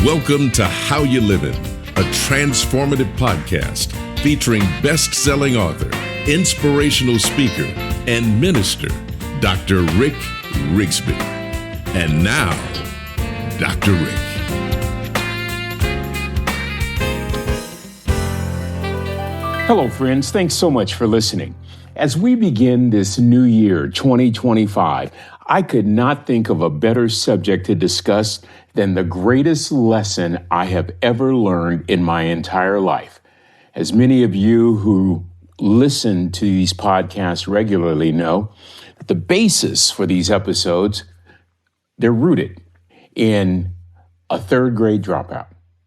Welcome to How You Livin', a transformative podcast featuring best-selling author, inspirational speaker, and minister, Dr. Rick Rigsby. And now, Dr. Rick. Hello, friends. Thanks so much for listening. As we begin this new year, 2025, I could not think of a better subject to discuss than the greatest lesson I have ever learned in my entire life. As many of you who listen to these podcasts regularly know, the basis for these episodes, they're rooted in a third grade dropout.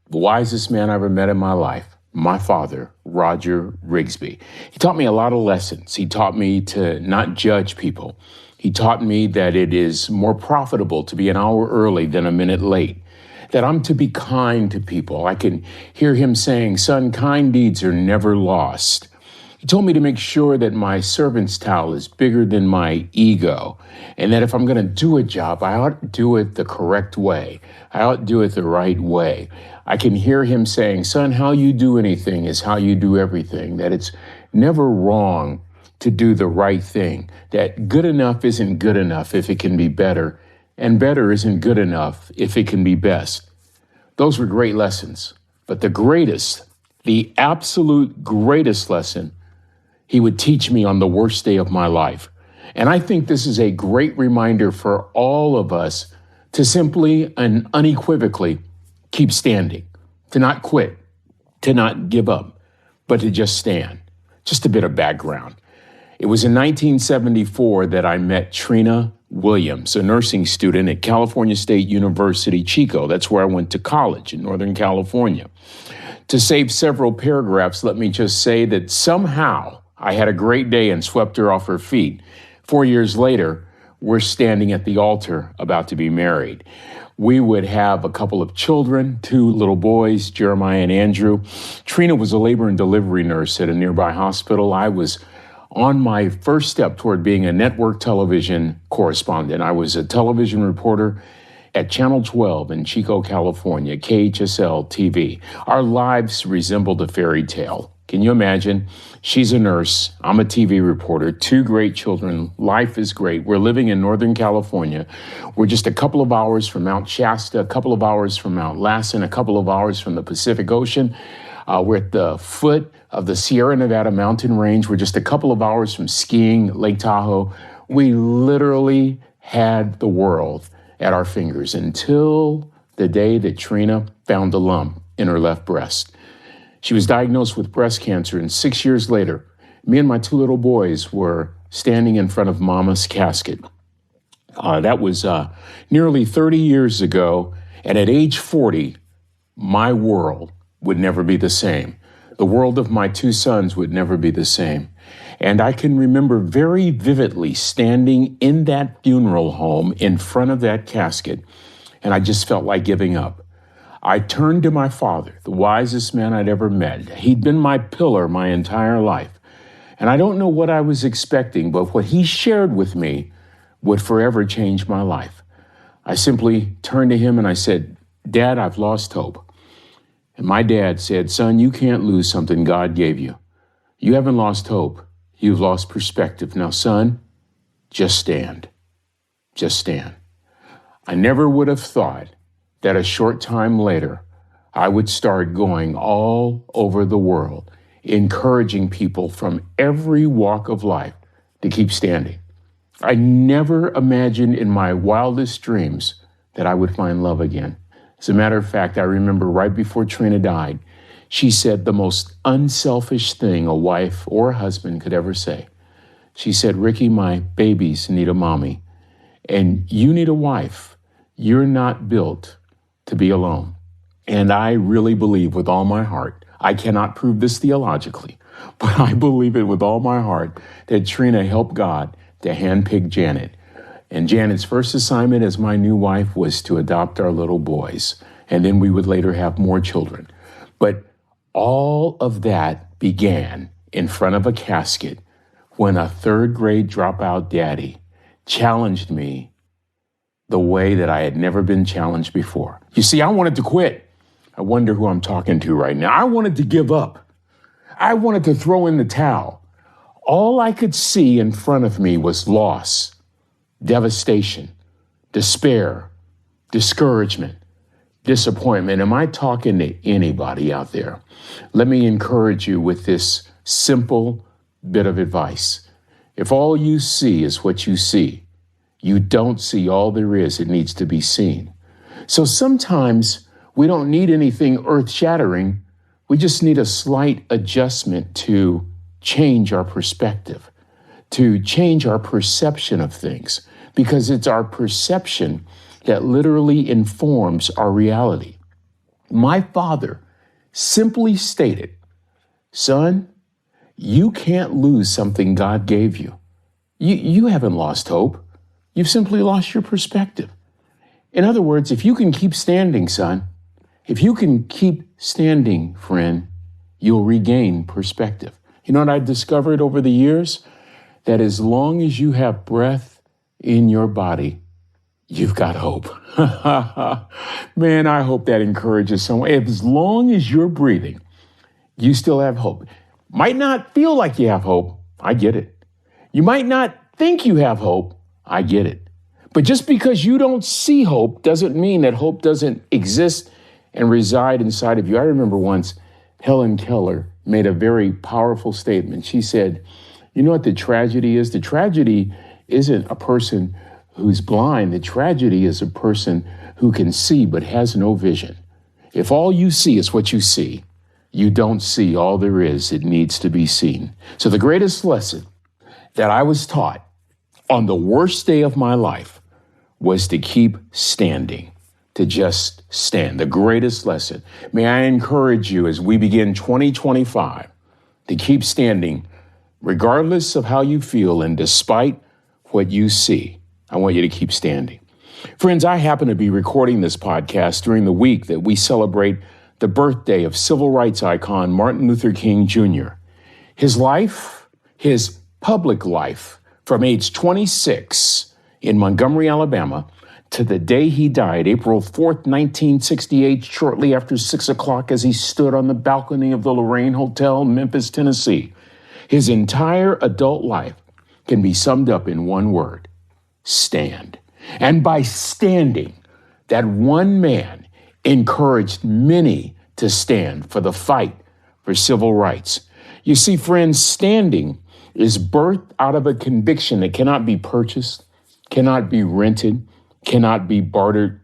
The wisest man I ever met in my life, my father, Roger Rigsby. He taught me a lot of lessons. He taught me to not judge people. He taught me that it is more profitable to be an hour early than a minute late, that I'm to be kind to people. I can hear him saying, son, kind deeds are never lost. He told me to make sure that my servant's towel is bigger than my ego, and that if I'm going to do a job, I ought to do it the correct way. I ought to do it the right way. I can hear him saying, son, how you do anything is how you do everything, that it's never wrong to do the right thing, that good enough isn't good enough if it can be better, and better isn't good enough if it can be best. Those were great lessons, but the greatest, the absolute greatest lesson he would teach me on the worst day of my life. And I think this is a great reminder for all of us to simply and unequivocally keep standing, to not quit, to not give up, but to just stand. Just a bit of background. It was in 1974 that I met Trina Williams, a nursing student at California State University, Chico. That's where I went to college in Northern California. To save several paragraphs, let me just say that somehow I had a great day and swept her off her feet. 4 years later, we're standing at the altar about to be married. We would have a couple of children, 2 little boys, Jeremiah and Andrew. Trina was a labor and delivery nurse at a nearby hospital. I was on my first step toward being a network television correspondent. I was a television reporter at Channel 12 in Chico, California, KHSL TV. Our lives resembled a fairy tale. Can you imagine? She's a nurse. I'm a TV reporter. 2 great children. Life is great. We're living in Northern California. We're just a couple of hours from Mount Shasta, a couple of hours from Mount Lassen, a couple of hours from the Pacific Ocean. We're at the foot of the Sierra Nevada mountain range. We're just a couple of hours from skiing Lake Tahoe. We literally had the world at our fingers until the day that Trina found a lump in her left breast. She was diagnosed with breast cancer, and 6 years later, me and my 2 little boys were standing in front of Mama's casket. That was nearly 30 years ago, and at age 40, my world would never be the same. The world of my 2 sons would never be the same. And I can remember very vividly standing in that funeral home in front of that casket, and I just felt like giving up. I turned to my father, the wisest man I'd ever met. He'd been my pillar my entire life. And I don't know what I was expecting, but what he shared with me would forever change my life. I simply turned to him and I said, Dad, I've lost hope. And my dad said, son, you can't lose something God gave you. You haven't lost hope. You've lost perspective. Now, son, just stand. Just stand. I never would have thought that a short time later, I would start going all over the world, encouraging people from every walk of life to keep standing. I never imagined in my wildest dreams that I would find love again. As a matter of fact, I remember right before Trina died, she said the most unselfish thing a wife or a husband could ever say. She said, Ricky, my babies need a mommy, and you need a wife. You're not built to be alone. And I really believe with all my heart, I cannot prove this theologically, but I believe it with all my heart that Trina helped God to handpick Janet. And Janet's first assignment as my new wife was to adopt our little boys. And then we would later have more children. But all of that began in front of a casket when a 3rd grade dropout daddy challenged me the way that I had never been challenged before. You see, I wanted to quit. I wonder who I'm talking to right now. I wanted to give up. I wanted to throw in the towel. All I could see in front of me was loss, devastation, despair, discouragement, disappointment. Am I talking to anybody out there? Let me encourage you with this simple bit of advice. If all you see is what you see, you don't see all there is that needs to be seen. So sometimes we don't need anything earth-shattering. We just need a slight adjustment to change our perspective, to change our perception of things, because it's our perception that literally informs our reality. My father simply stated, son, you can't lose something God gave you. You haven't lost hope. You've simply lost your perspective. In other words, if you can keep standing, son, if you can keep standing, friend, you'll regain perspective. You know what I discovered over the years? That as long as you have breath in your body, you've got hope. Man, I hope that encourages someone. As long as you're breathing, you still have hope. Might not feel like you have hope. I get it. You might not think you have hope. I get it. But just because you don't see hope doesn't mean that hope doesn't exist and reside inside of you. I remember once Helen Keller made a very powerful statement. She said, you know what the tragedy is? The tragedy isn't a person who's blind. The tragedy is a person who can see but has no vision. If all you see is what you see, you don't see all there is that needs to be seen. So the greatest lesson that I was taught on the worst day of my life was to keep standing, to just stand. The greatest lesson. May I encourage you as we begin 2025 to keep standing regardless of how you feel and despite what you see. I want you to keep standing. Friends, I happen to be recording this podcast during the week that we celebrate the birthday of civil rights icon Martin Luther King Jr. His life, his public life, from age 26 in Montgomery, Alabama, to the day he died, April 4th, 1968, shortly after 6 o'clock as he stood on the balcony of the Lorraine Hotel, Memphis, Tennessee. His entire adult life can be summed up in one word: stand. And by standing, that one man encouraged many to stand for the fight for civil rights. You see, friends, standing is birthed out of a conviction that cannot be purchased, cannot be rented, cannot be bartered.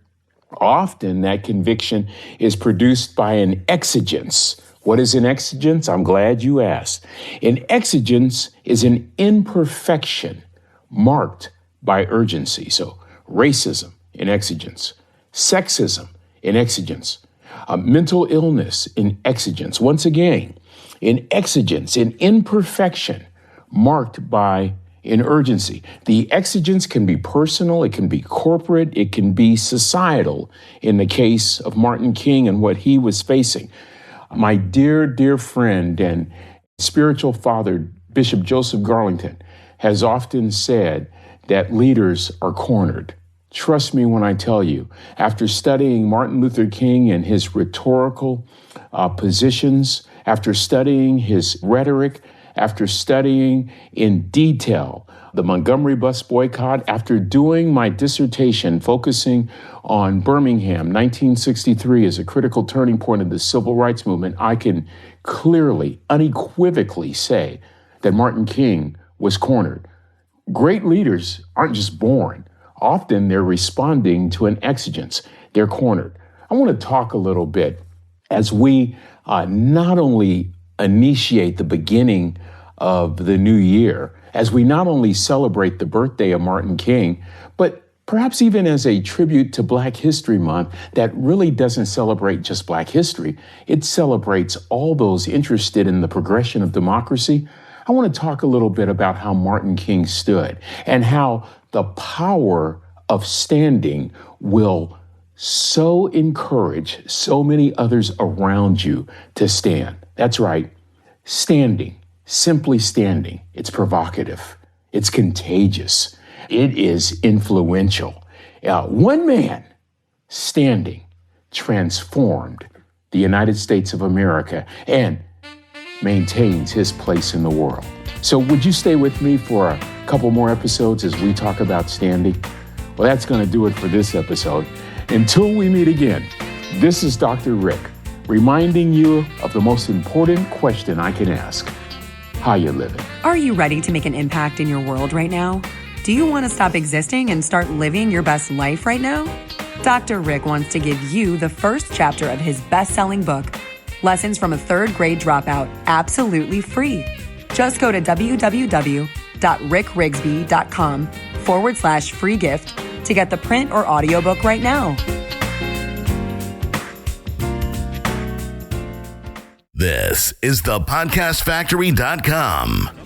Often that conviction is produced by an exigence. What is an exigence? I'm glad you asked. An exigence is an imperfection marked by urgency. So racism, an exigence. Sexism, an exigence. Mental illness, an exigence. Once again, an exigence, an imperfection marked by an urgency. The exigence can be personal, it can be corporate, it can be societal in the case of Martin King and what he was facing. My dear, dear friend and spiritual father, Bishop Joseph Garlington, has often said that leaders are cornered. Trust me when I tell you, after studying Martin Luther King and his rhetorical positions, after studying his rhetoric, after studying in detail the Montgomery bus boycott, after doing my dissertation focusing on Birmingham, 1963 as a critical turning point of the civil rights movement, I can clearly, unequivocally say that Martin King was cornered. Great leaders aren't just born. Often they're responding to an exigence. They're cornered. I want to talk a little bit as we not only initiate the beginning of the new year, as we not only celebrate the birthday of Martin King, but perhaps even as a tribute to Black History Month that really doesn't celebrate just Black history. It celebrates all those interested in the progression of democracy. I want to talk a little bit about how Martin King stood and how the power of standing will so encourage so many others around you to stand. That's right. Standing, simply standing. It's provocative. It's contagious. It is influential. One man standing transformed the United States of America and maintains his place in the world. So would you stay with me for a couple more episodes as we talk about standing? Well, that's going to do it for this episode. Until we meet again, this is Dr. Rick, reminding you of the most important question I can ask. How you living? Are you ready to make an impact in your world right now? Do you want to stop existing and start living your best life right now? Dr. Rick wants to give you the first chapter of his best-selling book, Lessons from a Third Grade Dropout, absolutely free. Just go to www.rickrigsby.com/free gift to get the print or audiobook right now. This is thepodcastfactory.com.